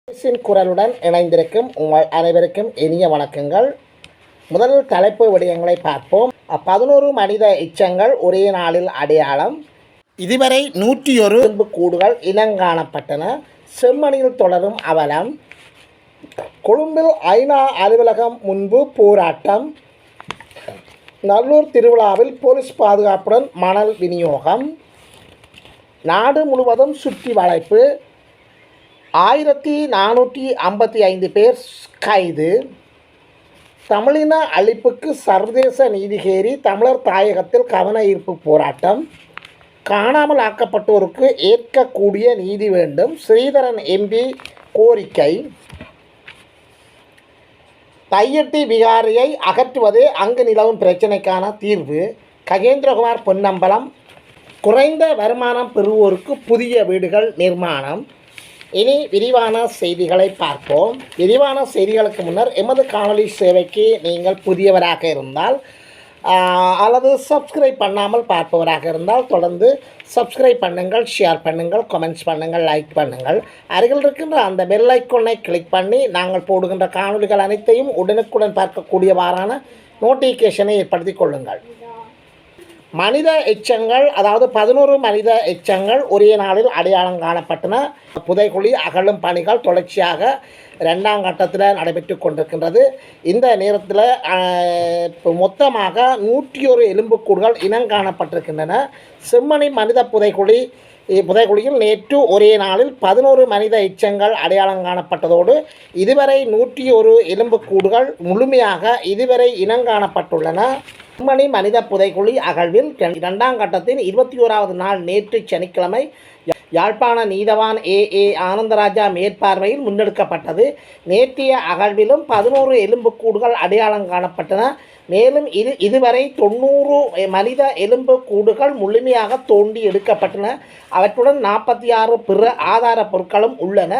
குரலுடன் இணைந்திருக்கும் உங்கள் அனைவருக்கும் இனிய வணக்கங்கள். முதல் தலைப்பு விடயங்களை பார்ப்போம். 11 மனித எச்சங்கள் ஒரே நாளில் அடையாளம். இதுவரை 101 எலும்புக்கூடுகள் இனங்காணப்பட்டன. செம்மணியில் தொடரும் அவலம். கொழும்பில் ஐநா அலுவலகம் முன்பு போராட்டம். நல்லூர் திருவிழாவில் போலீஸ் பாதுகாப்புடன் மணல் விநியோகம். நாடு முழுவதும் சுற்றி வளைப்பு. 1455 பேர் கைது. தமிழின அழிப்புக்கு சர்வதேச நீதி கோரி தமிழர் தாயகத்தில் கவன ஈர்ப்பு போராட்டம். காணாமல் ஆக்கப்பட்டோருக்கு ஏற்கக்கூடிய நீதி வேண்டும். ஸ்ரீதரன் எம்பி கோரிக்கை. தையட்டி விகாரியை அகற்றுவதே அங்கு நிலவும் பிரச்சினைக்கான தீர்வு. கஜேந்திரகுமார் பொன்னம்பலம். குறைந்த வருமானம் பெறுவோருக்கு புதிய வீடுகள் நிர்மாணம். இனி விரிவான செய்திகளை பார்ப்போம். விரிவான செய்திகளுக்கு முன்னர் எமது காணொலி சேவைக்கு நீங்கள் புதியவராக இருந்தால் அல்லது சப்ஸ்கிரைப் பண்ணாமல் பார்ப்பவராக இருந்தால் தொடர்ந்து சப்ஸ்கிரைப் பண்ணுங்கள், ஷேர் பண்ணுங்கள், கமெண்ட்ஸ் பண்ணுங்கள், லைக் பண்ணுங்கள். அருகில் இருக்கின்ற அந்த பெல் ஐக்கானை கிளிக் பண்ணி நாங்கள் போடுகின்ற காணொலிகள் அனைத்தையும் உடனுக்குடன் பார்க்கக்கூடியவாறான நோட்டிஃபிகேஷனை ஏற்படுத்தி கொள்ளுங்கள். மனித எச்சங்கள், அதாவது 11 மனித எச்சங்கள் ஒரே நாளில் அடையாளம் காணப்பட்டன. புதைகுழி அகழும் பணிகள் தொடர்ச்சியாக 2ஆம் கட்டத்தில் நடைபெற்று கொண்டிருக்கின்றது. இந்த நேரத்தில் மொத்தமாக 101 எலும்புக்கூடுகள் இனங்காணப்பட்டிருக்கின்றன. செம்மணி மனித புதைகுழியில் நேற்று ஒரே நாளில் 11 மனித எச்சங்கள் அடையாளம் காணப்பட்டதோடு இதுவரை 101 எலும்புக்கூடுகள் முழுமையாக இதுவரை இனங்காணப்பட்டுள்ளன. செம்மணி மனித புதைகுழி அகழ்வில் 2ஆம் கட்டத்தின் 21வது நாள் நேற்று சனிக்கிழமை யாழ்ப்பாண நீதவான் ஏ ஆனந்தராஜா மேற்பார்வையில் முன்னெடுக்கப்பட்டது. நேற்றைய அகழ்விலும் 11 எலும்புக்கூடுகள் அடையாளம் காணப்பட்டன. மேலும் இதுவரை 90 மனித எலும்புக்கூடுகள் முழுமையாக தோண்டி எடுக்கப்பட்டன. அவற்றுடன் 46 பிற ஆதார பொருட்களும் உள்ளன.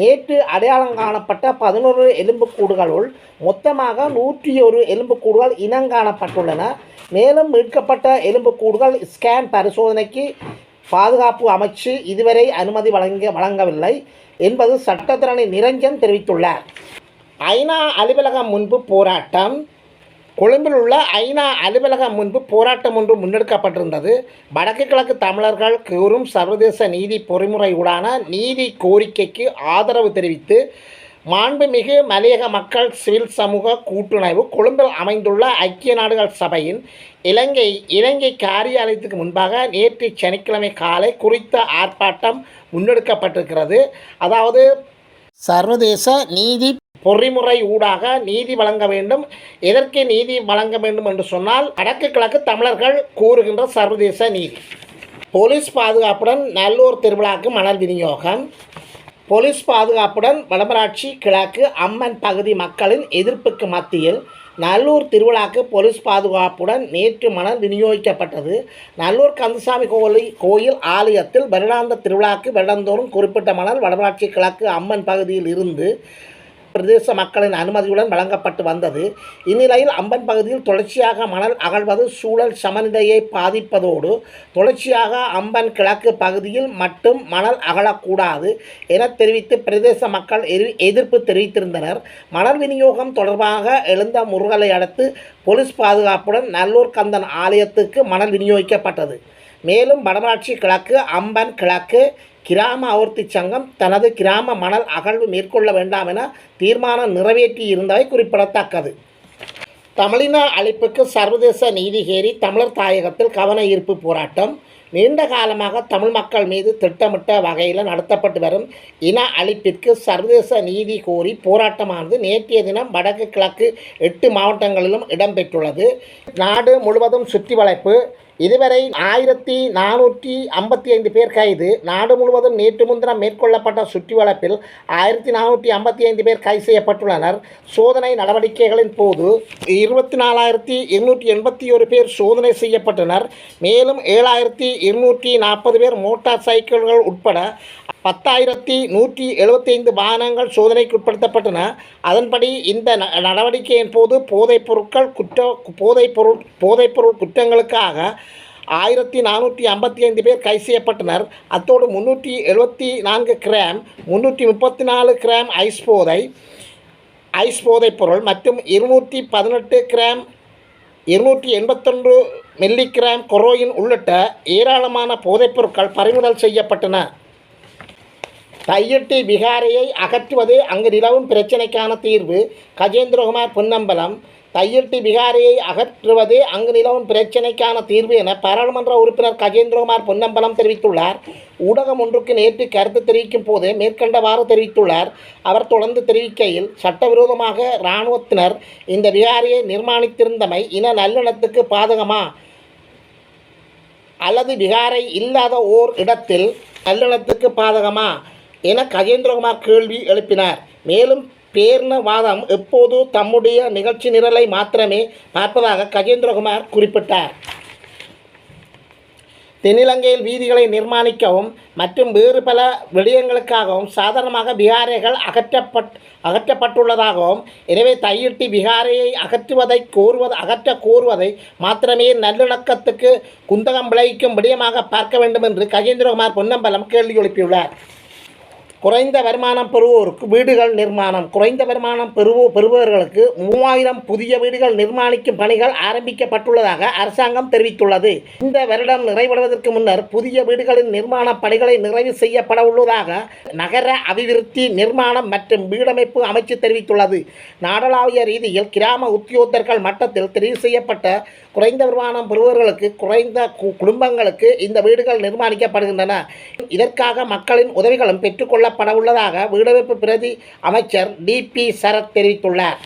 நேற்று அடையாளம் காணப்பட்ட 11 எலும்புக்கூடுகளுள் மொத்தமாக 101 எலும்புக்கூடுகள் இனங்காணப்பட்டுள்ளன. மேலும் மீட்கப்பட்ட எலும்புக்கூடுகள் ஸ்கேன் பரிசோதனைக்கு பாதுகாப்பு அமைச்சு இதுவரை அனுமதி வழங்கவில்லை என்பது சட்டத்தரணி நிரஞ்சன் தெரிவித்துள்ளார். ஐநா அலுவலகம் முன்பு போராட்டம். கொழும்பில் உள்ள ஐநா அலுவலகம் முன்பு போராட்டம் ஒன்று முன்னெடுக்கப்பட்டிருந்தது. வடக்கு கிழக்கு தமிழர்கள் கூறும் சர்வதேச நீதி பொறிமுறையுடான நீதி கோரிக்கைக்கு ஆதரவு தெரிவித்து மாண்புமிகு மலையக மக்கள் சிவில் சமூக கூட்டுணைவு கொழும்பில் அமைந்துள்ள ஐக்கிய நாடுகள் சபையின் இலங்கை காரியாலயத்துக்கு முன்பாக நேற்று சனிக்கிழமை காலை குறித்த ஆர்ப்பாட்டம் முன்னெடுக்கப்பட்டிருக்கிறது. அதாவது சர்வதேச நீதி பொறிமுறை ஊடாக நீதி வழங்க வேண்டும். எதற்கு நீதி வழங்க வேண்டும் என்று சொன்னால் வடக்கு கிழக்கு தமிழர்கள் கூறுகின்ற சர்வதேச நீதி. போலீஸ் பாதுகாப்புடன் நல்லூர் திருவிழாக்கு மணல் விநியோகம். போலீஸ் பாதுகாப்புடன் வடமராட்சி கிழக்கு அம்மன் பகுதி மக்களின் எதிர்ப்புக்கு மத்தியில் நல்லூர் திருவிழாக்கு போலீஸ் பாதுகாப்புடன் நேற்று மணல் விநியோகிக்கப்பட்டது. நல்லூர் கந்தசாமி கோயில் ஆலயத்தில் வருடாந்த திருவிழாக்கு வருடந்தோறும் குறிப்பிட்ட மணல் வடமராட்சி கிழக்கு அம்மன் பகுதியில் இருந்து பிரதேச மக்களின் அனுமதியுடன் வழங்கப்பட்டு வந்தது. இந்நிலையில் அம்பன் பகுதியில் தொடர்ச்சியாக மணல் அகழ்வது சூழல் சமநிலையை பாதிப்பதோடு தொடர்ச்சியாக அம்பன் கிழக்கு பகுதியில் மட்டும் மணல் அகழக்கூடாது என தெரிவித்து பிரதேச மக்கள் எதிர்ப்பு தெரிவித்திருந்தனர். மணல் விநியோகம் தொடர்பாக எழுந்த முருகலை அடுத்து போலீஸ் பாதுகாப்புடன் நல்லூர் கந்தன் ஆலயத்துக்கு மணல் விநியோகிக்கப்பட்டது. மேலும் வடமராட்சி கிழக்கு அம்பன் கிழக்கு கிராம அபிவிருத்தி சங்கம் தனது கிராம மணல் அகழ்வு மேற்கொள்ள வேண்டாம் என தீர்மானம் நிறைவேற்றி இருந்தவை குறிப்பிடத்தக்கது. தமிழின அழிப்புக்கு சர்வதேச நீதி கோரி தமிழர் தாயகத்தில் கவன ஈர்ப்பு போராட்டம். நீண்ட காலமாக தமிழ் மக்கள் மீது திட்டமிட்ட வகையில் நடத்தப்பட்டு வரும் இன அழிப்பிற்கு சர்வதேச நீதி கோரி போராட்டமானது நேற்றைய தினம் வடக்கு கிழக்கு 8 மாவட்டங்களிலும் இடம்பெற்றுள்ளது. நாடு முழுவதும் சுற்றி வளைப்பு. இதுவரை 1455 பேர் கைது. நாடு முழுவதும் நேற்று முன்தினம் மேற்கொள்ளப்பட்ட சுற்றி வளைப்பில் 1455 பேர் கைது செய்யப்பட்டுள்ளனர். சோதனை நடவடிக்கைகளின் போது 24,281 பேர் சோதனை செய்யப்பட்டனர். மேலும் 7,240 பேர் மோட்டார் சைக்கிள்கள் உட்பட 10,175 வாகனங்கள் சோதனைக்கு உட்படுத்தப்பட்டன. அதன்படி இந்த நடவடிக்கையின் போது போதைப்பொருள் குற்றங்களுக்காக 1455 பேர் கைது செய்யப்பட்டனர். அத்தோடு 374 கிராம் 334 கிராம் ஐஸ் போதைப் பொருள் மற்றும் 218 கிராம் 281 மில்லிகிராம் கொரோயின் உள்ளிட்ட ஏராளமான போதைப் பொருட்கள் பறிமுதல் செய்யப்பட்டன. தையிட்டி விகாரையை அகற்றுவதே அங்கு நிலவும் பிரச்சினைக்கான தீர்வு. கஜேந்திரகுமார் பொன்னம்பலம். தையிட்டி விகாரையை அகற்றுவதே அங்கு நிலவும் பிரச்சினைக்கான தீர்வு என பாராளுமன்ற உறுப்பினர் கஜேந்திரகுமார் பொன்னம்பலம் தெரிவித்துள்ளார். ஊடகம் ஒன்றுக்கு நேற்று கருத்து தெரிவிக்கும் போது மேற்கண்டவாறு தெரிவித்துள்ளார். அவர் தொடர்ந்து தெரிவிக்கையில், சட்டவிரோதமாக இராணுவத்தினர் இந்த விகாரையை நிர்மாணித்திருந்தமை இன நல்லிணத்துக்கு பாதகமா அல்லது விகாரை இல்லாத ஓர் இடத்தில் நல்லிணத்துக்கு பாதகமா என கஜேந்திரகுமார் கேள்வி எழுப்பினார். மேலும் பேரினவாதம் எப்போது தம்முடைய நிகழ்ச்சி நிரலை மாத்திரமே பார்ப்பதாக கஜேந்திரகுமார் குறிப்பிட்டார். தென்னிலங்கையில் வீதிகளை நிர்மாணிக்கவும் மற்றும் வேறு பல விடயங்களுக்காகவும் சாதாரணமாக விகாரைகள் அகற்றப்பட்டுள்ளதாகவும், எனவே தையிட்டி விகாரையை அகற்ற கோருவதை மாத்திரமே நல்லிணக்கத்துக்கு குந்தகம் விளைவிக்கும் விடயமாக பார்க்க வேண்டும் என்று கஜேந்திரகுமார் பொன்னம்பலம் கேள்வி எழுப்பியுள்ளார். குறைந்த வருமானம் பெறுவோருக்கு வீடுகள் நிர்மாணம். குறைந்த வருமானம் பெறுபவர்களுக்கு 3000 புதிய வீடுகள் நிர்மாணிக்கும் பணிகள் ஆரம்பிக்கப்பட்டுள்ளதாக அரசாங்கம் தெரிவித்துள்ளது. இந்த வருடம் நிறைவடைவதற்கு முன்னர் புதிய வீடுகளின் நிர்மாண பணிகளை நிறைவு செய்யப்பட உள்ளதாக நகர அபிவிருத்தி நிர்மாணம் மற்றும் வீடமைப்பு அமைச்சு தெரிவித்துள்ளது. நாடளாவிய ரீதியில் கிராம உத்தியோகத்தர்கள் மட்டத்தில் தெரிவு செய்யப்பட்ட குறைந்த வருமானம் பெறுபவர்களுக்கு குறைந்த குடும்பங்களுக்கு இந்த வீடுகள் நிர்மாணிக்கப்படுகின்றன. இதற்காக மக்களின் உதவிகளும் பெற்றுக்கொள்ளப்பட உள்ளதாக வீடமைப்பு பிரதி அமைச்சர் DP சரத் தெரிவித்துள்ளார்.